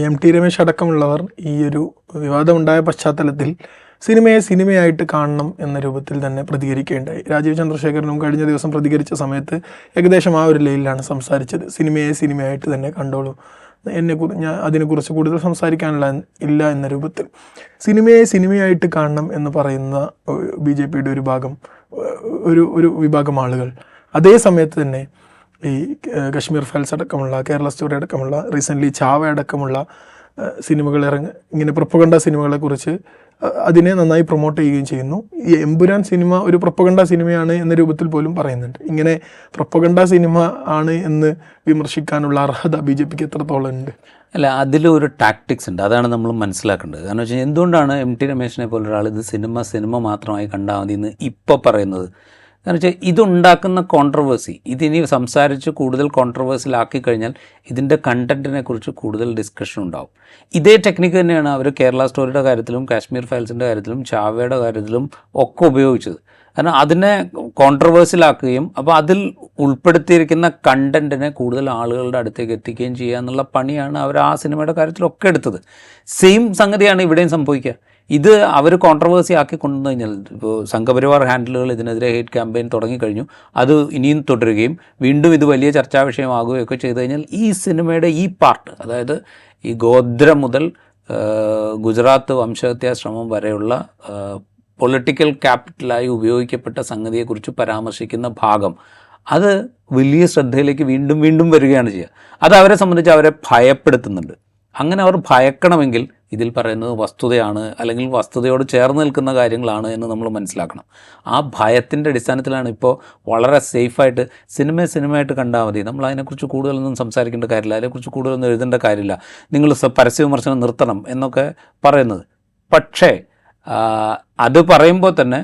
എം.ടി. രമേശ് അടക്കമുള്ളവർ ഈ ഒരു വിവാദമുണ്ടായ പശ്ചാത്തലത്തിൽ സിനിമയെ സിനിമയായിട്ട് കാണണം എന്ന രൂപത്തിൽ തന്നെ പ്രതികരിക്കുകയുണ്ടായി. രാജീവ് ചന്ദ്രശേഖരനും കഴിഞ്ഞ ദിവസം പ്രതികരിച്ച സമയത്ത് ഏകദേശം ആ ഒരു ലൈനിലാണ് സംസാരിച്ചത്. സിനിമയെ സിനിമയായിട്ട് തന്നെ കണ്ടോളൂ, ഞാൻ അതിനെക്കുറിച്ച് കൂടുതൽ സംസാരിക്കാനുള്ള ഇല്ല എന്ന രൂപത്തിൽ. സിനിമയെ സിനിമയായിട്ട് കാണണം എന്ന് പറയുന്ന BJPയുടെ ഒരു വിഭാഗം ആളുകൾ അതേ സമയത്ത് തന്നെ ഈ കശ്മീർ ഫയൽസ് അടക്കമുള്ള, കേരള സ്റ്റോറി അടക്കമുള്ള, റീസെൻ്റ്ലി ചാവ അടക്കമുള്ള സിനിമകൾ ഇങ്ങനെ പ്രൊപ്പഗണ്ട സിനിമകളെക്കുറിച്ച് അതിനെ നന്നായി പ്രൊമോട്ട് ചെയ്യുകയും ചെയ്യുന്നു. ഈ എമ്പുരാൻ സിനിമ ഒരു പ്രൊപ്പഗണ്ട സിനിമയാണ് എന്ന രൂപത്തിൽ പോലും പറയുന്നുണ്ട്. ഇങ്ങനെ പ്രൊപ്പഗണ്ട സിനിമ ആണ് എന്ന് വിമർശിക്കാനുള്ള അർഹത BJPക്ക് എത്രത്തോളം ഉണ്ട്? അല്ല, അതിലൊരു ടാക്ടിക്സ് ഉണ്ട്, അതാണ് നമ്മൾ മനസ്സിലാക്കേണ്ടത്. കാരണം വെച്ചാൽ എന്തുകൊണ്ടാണ് M.T. രമേശിനെ പോലെ ഒരാൾ ഇത് സിനിമ മാത്രമായി കണ്ടാൽ മതി എന്ന് ഇപ്പോൾ പറയുന്നത്? കാരണം വെച്ചാൽ ഇതുണ്ടാക്കുന്ന കോൺട്രവേഴ്സി, ഇതിനി സംസാരിച്ച് കൂടുതൽ കോൺട്രവേഴ്സിലാക്കി കഴിഞ്ഞാൽ ഇതിൻ്റെ കണ്ടൻറ്റിനെ കുറിച്ച് കൂടുതൽ ഡിസ്കഷൻ ഉണ്ടാവും. ഇതേ ടെക്നിക്ക് തന്നെയാണ് അവർ കേരള സ്റ്റോറിയുടെ കാര്യത്തിലും കാശ്മീർ ഫയൽസിൻ്റെ കാര്യത്തിലും ചാവയുടെ കാര്യത്തിലും ഒക്കെ ഉപയോഗിച്ചത്. കാരണം അതിനെ കോൺട്രവേഴ്സിലാക്കുകയും അപ്പോൾ അതിൽ ഉൾപ്പെടുത്തിയിരിക്കുന്ന കണ്ടൻറ്റിനെ കൂടുതൽ ആളുകളുടെ അടുത്തേക്ക് എത്തിക്കുകയും ചെയ്യുക എന്നുള്ള പണിയാണ് അവർ ആ സിനിമയുടെ കാര്യത്തിലൊക്കെ എടുത്തത്. സെയിം സംഗതിയാണ് ഇവിടെയും സംഭവിക്കുക. ഇത് അവർ കോൺട്രവേഴ്സി ആക്കി കൊണ്ടുവന്നു കഴിഞ്ഞാൽ, ഇപ്പോൾ സംഘപരിവാർ ഹാൻഡിലുകൾ ഇതിനെതിരെ ഹേറ്റ് ക്യാമ്പയിൻ തുടങ്ങിക്കഴിഞ്ഞു, അത് ഇനിയും തുടരുകയും വീണ്ടും ഇത് വലിയ ചർച്ചാ വിഷയമാകുകയൊക്കെ ചെയ്തു കഴിഞ്ഞാൽ ഈ സിനിമയുടെ ഈ പാർട്ട്, അതായത് ഈ ഗോദ്ര മുതൽ ഗുജറാത്ത് വംശഹത്യാ ശ്രമം വരെയുള്ള പൊളിറ്റിക്കൽ ക്യാപിറ്റലായി ഉപയോഗിക്കപ്പെട്ട സംഗതിയെക്കുറിച്ച് പരാമർശിക്കുന്ന ഭാഗം, അത് വലിയ ശ്രദ്ധയിലേക്ക് വീണ്ടും വീണ്ടും വരികയാണ് ചെയ്യുക. അത് അവരെ സംബന്ധിച്ച് അവരെ ഭയപ്പെടുത്തുന്നുണ്ട്. അങ്ങനെ അവർ ഭയക്കണമെങ്കിൽ ഇതിൽ പറയുന്നത് വസ്തുതയാണ്, അല്ലെങ്കിൽ വസ്തുതയോട് ചേർന്ന് നിൽക്കുന്ന കാര്യങ്ങളാണ് എന്ന് നമ്മൾ മനസ്സിലാക്കണം. ആ ഭയത്തിൻ്റെ അടിസ്ഥാനത്തിലാണ് ഇപ്പോൾ വളരെ സേഫായിട്ട് സിനിമയായിട്ട് കണ്ടാൽ മതി, നമ്മൾ അതിനെക്കുറിച്ച് കൂടുതലൊന്നും സംസാരിക്കേണ്ട കാര്യമില്ല, അതിനെക്കുറിച്ച് കൂടുതലൊന്നും എഴുതേണ്ട കാര്യമില്ല, നിങ്ങൾ പരസ്യ വിമർശനം നിർത്തണം എന്നൊക്കെ പറയുന്നത്. പക്ഷേ അത് പറയുമ്പോൾ തന്നെ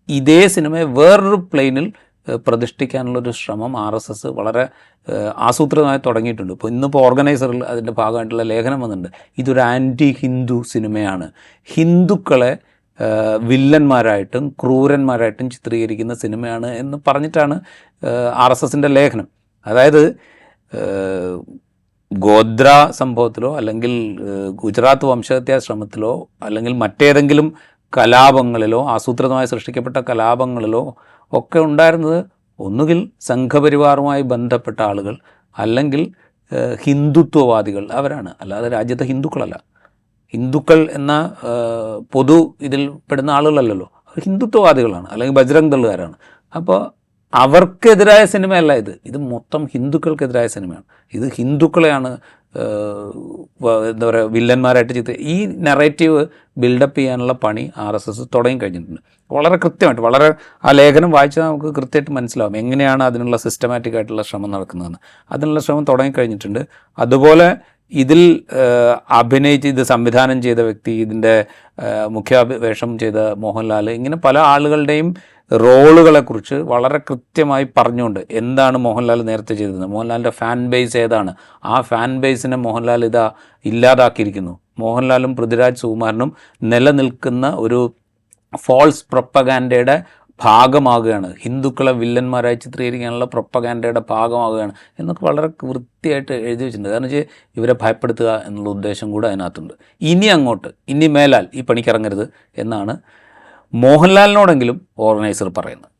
ഇതേ സിനിമയെ വേറൊരു പ്ലെയിനിൽ പ്രതിഷ്ഠിക്കാനുള്ളൊരു ശ്രമം RSS വളരെ ആസൂത്രിതമായി തുടങ്ങിയിട്ടുണ്ട്. ഇപ്പോൾ ഇന്നിപ്പോൾ ഓർഗനൈസറിൽ അതിൻ്റെ ഭാഗമായിട്ടുള്ള ലേഖനം വന്നിട്ടുണ്ട്, ഇതൊരു ആൻറ്റി ഹിന്ദു സിനിമയാണ്, ഹിന്ദുക്കളെ വില്ലന്മാരായിട്ടും ക്രൂരന്മാരായിട്ടും ചിത്രീകരിക്കുന്ന സിനിമയാണ് എന്ന് പറഞ്ഞിട്ടാണ് RSSൻ്റെ ലേഖനം. അതായത് ഗോദ്ര സംഭവത്തിലോ അല്ലെങ്കിൽ ഗുജറാത്ത് വംശഹത്യാ ശ്രമത്തിലോ അല്ലെങ്കിൽ മറ്റേതെങ്കിലും കലാപങ്ങളിലോ, ആസൂത്രിതമായി സൃഷ്ടിക്കപ്പെട്ട കലാപങ്ങളിലോ ഒക്കെ ഉണ്ടായിരുന്നത് ഒന്നുകിൽ സംഘപരിവാറുമായി ബന്ധപ്പെട്ട ആളുകൾ അല്ലെങ്കിൽ ഹിന്ദുത്വവാദികൾ, അവരാണ്, അല്ലാതെ രാജ്യത്തെ ഹിന്ദുക്കളല്ല. ഹിന്ദുക്കൾ എന്ന പൊതു ഇതിൽ പെടുന്ന ആളുകളല്ലല്ലോ, ഹിന്ദുത്വവാദികളാണ് അല്ലെങ്കിൽ ബജ്രംഗ് ദളുകാരാണ്. അപ്പോൾ അവർക്കെതിരായ സിനിമയല്ല ഇത് മൊത്തം ഹിന്ദുക്കൾക്കെതിരായ സിനിമയാണ്. ഇത് ഹിന്ദുക്കളെയാണ് എന്താ പറയുക വില്ലന്മാരായിട്ട് ഈ നെറേറ്റീവ് ബിൽഡപ്പ് ചെയ്യാനുള്ള പണി RSS തുടങ്ങിക്കഴിഞ്ഞിട്ടുണ്ട്. വളരെ കൃത്യമായിട്ട്, വളരെ ആ ലേഖനം വായിച്ചാൽ നമുക്ക് കൃത്യമായിട്ട് മനസ്സിലാവും എങ്ങനെയാണ് അതിനുള്ള സിസ്റ്റമാറ്റിക് ആയിട്ടുള്ള ശ്രമം നടക്കുന്നതെന്ന്. അതിനുള്ള ശ്രമം തുടങ്ങിക്കഴിഞ്ഞിട്ടുണ്ട്. അതുപോലെ ഇതിൽ അഭിനയിച്ച് ഇത് സംവിധാനം ചെയ്ത വ്യക്തി, ഇതിൻ്റെ മുഖ്യ വേഷം ചെയ്ത മോഹൻലാൽ, ഇങ്ങനെ പല ആളുകളുടെയും റോളുകളെക്കുറിച്ച് വളരെ കൃത്യമായി പറഞ്ഞുകൊണ്ട് എന്താണ് മോഹൻലാൽ നേരത്തെ ചെയ്തത്, മോഹൻലാലിൻ്റെ ഫാൻ ബേസ് ഏതാണ്, ആ ഫാൻ ബേസിനെ മോഹൻലാൽ ഇല്ലാതാക്കിയിരിക്കുന്നു, മോഹൻലാലും പൃഥ്വിരാജ് സുകുമാരനും നിലനിൽക്കുന്ന ഒരു ഫോൾസ് പ്രൊപ്പഗാൻഡയുടെ ഭാഗമാകുകയാണ്, ഹിന്ദുക്കളെ വില്ലന്മാരായി ചിത്രീകരിക്കാനുള്ള പ്രൊപ്പഗാൻഡയുടെ ഭാഗമാകുകയാണ് എന്നൊക്കെ വളരെ വൃത്തിയായിട്ട് എഴുതി വെച്ചിട്ടുണ്ട്. കാരണം വെച്ചാൽ ഇവരെ ഭയപ്പെടുത്തുക എന്നുള്ള ഉദ്ദേശം കൂടെ അതിനകത്തുണ്ട്. ഇനി മേലാൽ ഈ പണിക്കിറങ്ങരുത് എന്നാണ് മോഹൻലാലിനോടെങ്കിലും ഓർഗനൈസർ പറയുന്നത്.